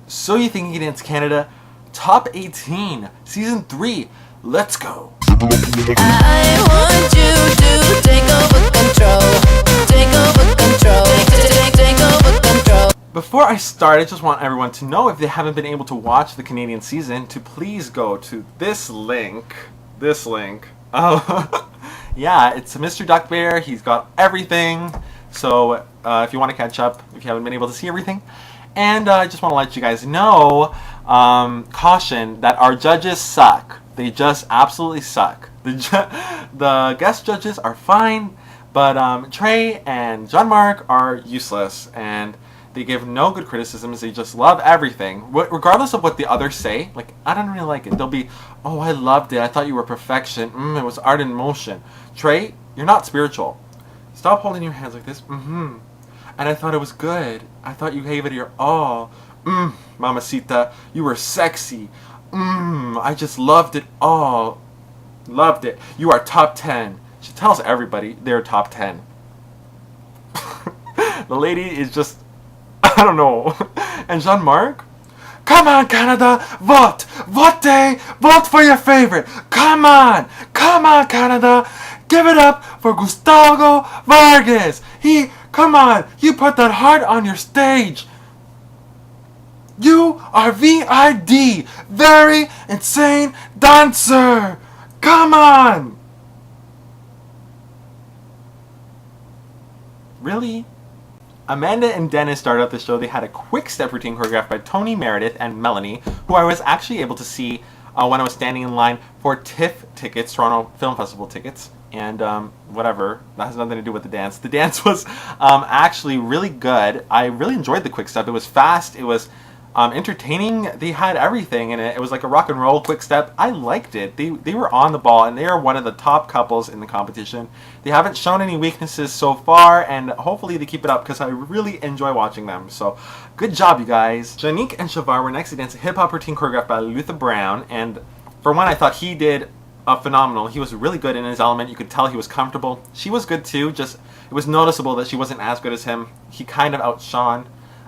So You Think You Can Dance Canada Top 18 Season 3. Let's go. I want you to take over control. Take over control. Take over control. Before I start, I just want everyone to know, if they haven't been able to watch the Canadian season, to please go to this link. Oh, yeah, it's Mr. Duck Bear. He's got everything. So if you want to catch up, if you haven't been able to see everything. And I just want to let you guys know, caution, that our judges suck. They just absolutely suck. The guest judges are fine, but Trey and Jean-Marc are useless, and they give no good criticisms. They just love everything, regardless of what the others say. Like, I don't really like it. They'll be, oh, I loved it. I thought you were perfection. It was art in motion. Trey, you're not spiritual. Stop holding your hands like this. And I thought it was good. I thought you gave it your all. Mamacita, you were sexy. I just loved it all. Loved it. You are top 10. She tells everybody they're top 10. The lady is just, I don't know. And Jean-Marc? Come on, Canada, vote! Vote! Vote for your favorite! Come on! Come on, Canada! Give it up for Gustavo Varges! Come on! You put that heart on your stage! You are VID! Very insane dancer! Come on! Really? Amanda and Dennis started out the show. They had a quick-step routine choreographed by Tony, Meredith, and Melanie, who I was actually able to see when I was standing in line for TIFF tickets, Toronto Film Festival tickets, and whatever. That has nothing to do with the dance. The dance was actually really good. I really enjoyed the quick-step. It was fast. It was entertaining. They had everything in it. It was like a rock and roll quick step. I liked it. They were on the ball, and they are one of the top couples in the competition. They haven't shown any weaknesses so far, and hopefully they keep it up, because I really enjoy watching them. So good job, you guys. Janick and Shavar were next to dance a hip-hop routine choreographed by Luther Brown, and for one, I thought he did phenomenal. He was really good in his element. You could tell he was comfortable. She was good too, just it was noticeable that she wasn't as good as him. He kind of outshone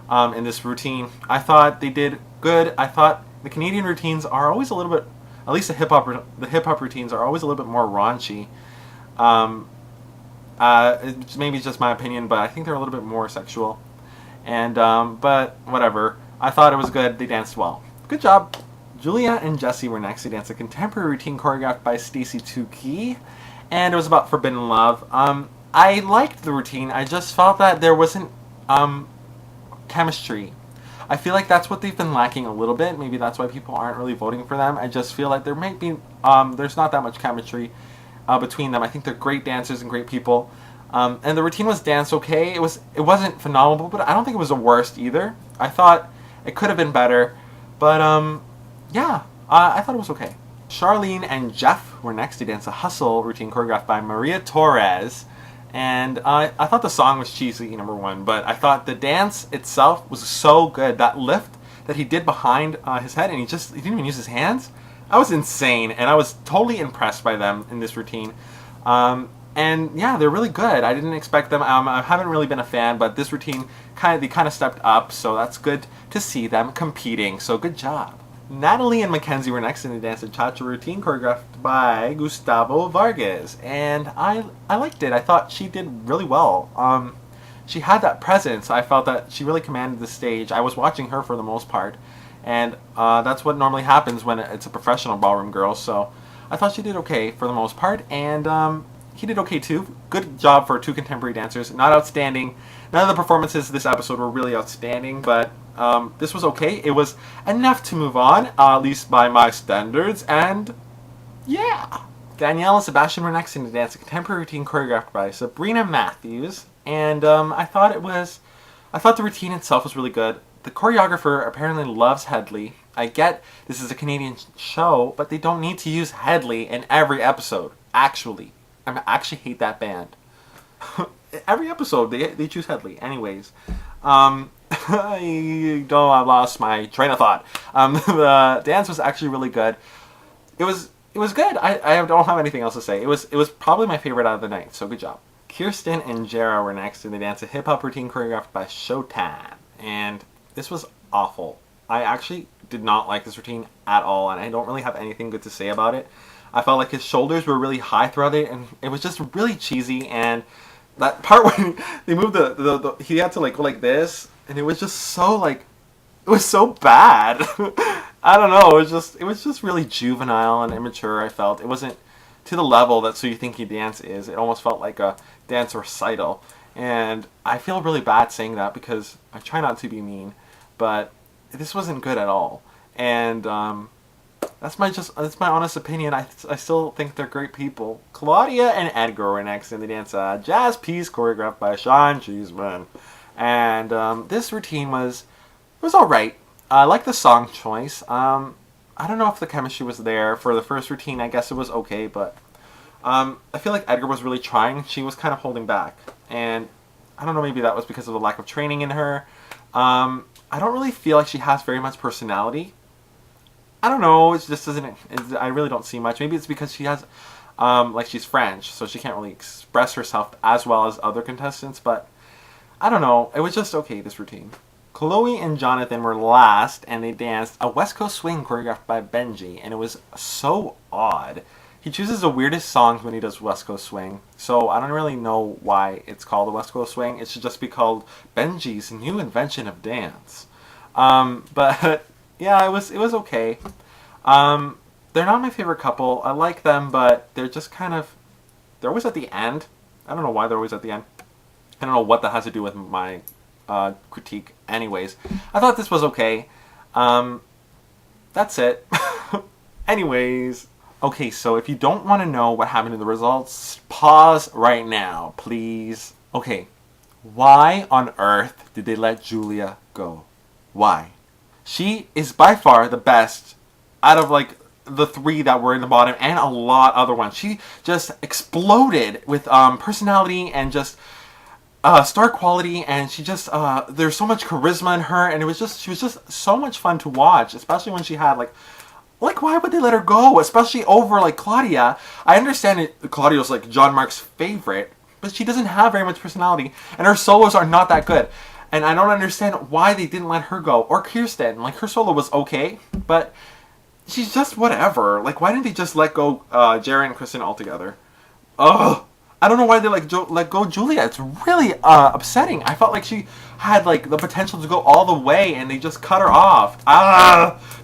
in this routine. I thought they did good. I thought the Canadian routines are always a little bit, at least the hip hop routines are always a little bit more raunchy. It's maybe just my opinion, but I think they're a little bit more sexual. And but whatever. I thought it was good. They danced well. Good job. Julia and Jesse were next to dance a contemporary routine choreographed by Stacey Tookey, and it was about forbidden love. I liked the routine. I just felt that there wasn't chemistry. I feel like that's what they've been lacking a little bit. Maybe that's why people aren't really voting for them. I just feel like there might be there's not that much chemistry between them. I think they're great dancers and great people. And the routine was danced okay. It wasn't phenomenal, but I don't think it was the worst either. I thought it could have been better, but yeah, I thought it was okay. Charlene and Jeff were next to dance a hustle routine choreographed by Maria Torres. And I thought the song was cheesy, number one, but I thought the dance itself was so good. That lift that he did behind his head, and he didn't even use his hands. That was insane, and I was totally impressed by them in this routine. And yeah, they're really good. I didn't expect them. I haven't really been a fan, but this routine they kind of stepped up, so that's good to see them competing. So good job. Natalie and Mackenzie were next in the dance a cha-cha routine choreographed by Gustavo Varges, and I liked it. I thought she did really well. She had that presence. I felt that she really commanded the stage. I was watching her for the most part, and that's what normally happens when it's a professional ballroom girl, so I thought she did okay for the most part, and he did okay too. Good job for two contemporary dancers. Not outstanding. None of the performances this episode were really outstanding, but this was okay. It was enough to move on, at least by my standards, and yeah. Danielle and Sebastion were next in to dance a contemporary routine choreographed by Sabrina Matthews, and I thought the routine itself was really good. The choreographer apparently loves Headley. I get this is a Canadian show, but they don't need to use Headley in every episode. Actually, I actually hate that band. Every episode they choose Headley. Anyways, I've lost my train of thought. The dance was actually really good. It was good. I don't have anything else to say. It was probably my favorite out of the night. So good job. Kirsten and Jera were next in the dance a hip hop routine choreographed by Showtime, and this was awful. I actually did not like this routine at all, and I don't really have anything good to say about it. I felt like his shoulders were really high throughout it, and it was just really cheesy. And that part when they moved he had to like go like this, and it was just so like, it was so bad. I don't know. It was just really juvenile and immature. I felt it wasn't to the level that So You Think You Dance is. It almost felt like a dance recital, and I feel really bad saying that because I try not to be mean, but this wasn't good at all. And that's my honest opinion. I still think they're great people. Claudia and Edgar were next in the dance, jazz piece choreographed by Cheeseman. And this routine was all right. I like the song choice. I don't know if the chemistry was there for the first routine. I guess it was okay, but I feel like Edgar was really trying. She was kind of holding back, and I don't know. Maybe that was because of the lack of training in her. I don't really feel like she has very much personality. I don't know. It just doesn't. I really don't see much. Maybe it's because she has, like she's French, so she can't really express herself as well as other contestants. But I don't know. It was just okay, this routine. Kloe and Jonathan were last, and they danced a West Coast swing choreographed by Benji, and it was so odd. He chooses the weirdest songs when he does West Coast swing, so I don't really know why it's called the West Coast swing. It should just be called Benji's new invention of dance. But yeah, it was okay. They're not my favorite couple. I like them, but they're just kind of, they're always at the end. I don't know why they're always at the end. I don't know what that has to do with my critique. Anyways, I thought this was okay. That's it. Anyways, okay, so if you don't want to know what happened to the results, pause right now, please. Okay, why on earth did they let Julia go? Why? She is by far the best out of like the three that were in the bottom and a lot other ones. She just exploded with personality and just star quality, and she just there's so much charisma in her, and she was just so much fun to watch, especially when she had like why would they let her go, especially over like Claudia? I understand Claudia's like John Marc's favorite, but she doesn't have very much personality, and her solos are not that good. And I don't understand why they didn't let her go. Or Kirsten. Like, her solo was okay, but she's just whatever. Like, why didn't they just let go Jera and Kirsten altogether? Ugh. I don't know why they let go Julia. It's really upsetting. I felt like she had like the potential to go all the way, and they just cut her off.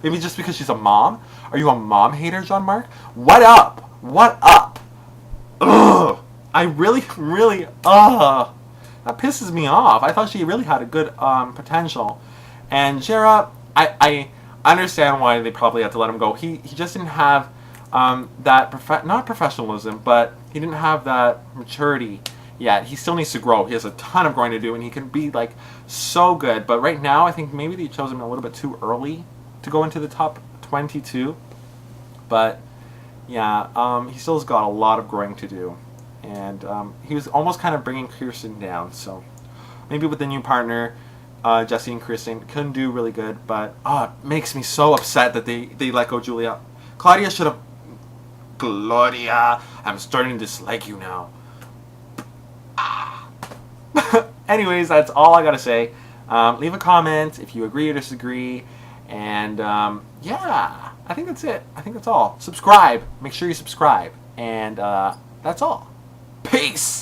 Maybe just because she's a mom? Are you a mom hater, John Marc? What up? What up? Ugh. I really, that pisses me off. I thought she really had a good potential. And Jera, I understand why they probably had to let him go. He just didn't have that, not professionalism, but he didn't have that maturity yet. He still needs to grow. He has a ton of growing to do, and he can be like so good. But right now, I think maybe they chose him a little bit too early to go into the top 22. But yeah, he still has got a lot of growing to do. And he was almost kind of bringing Kirsten down. So maybe with the new partner, Jesse and Kirsten couldn't do really good. But it makes me so upset that they let go Julia. Claudia should have... Claudia, I'm starting to dislike you now. Anyways, that's all I gotta say. Leave a comment if you agree or disagree. And yeah, I think that's it. I think that's all. Subscribe. Make sure you subscribe. And that's all. Peace!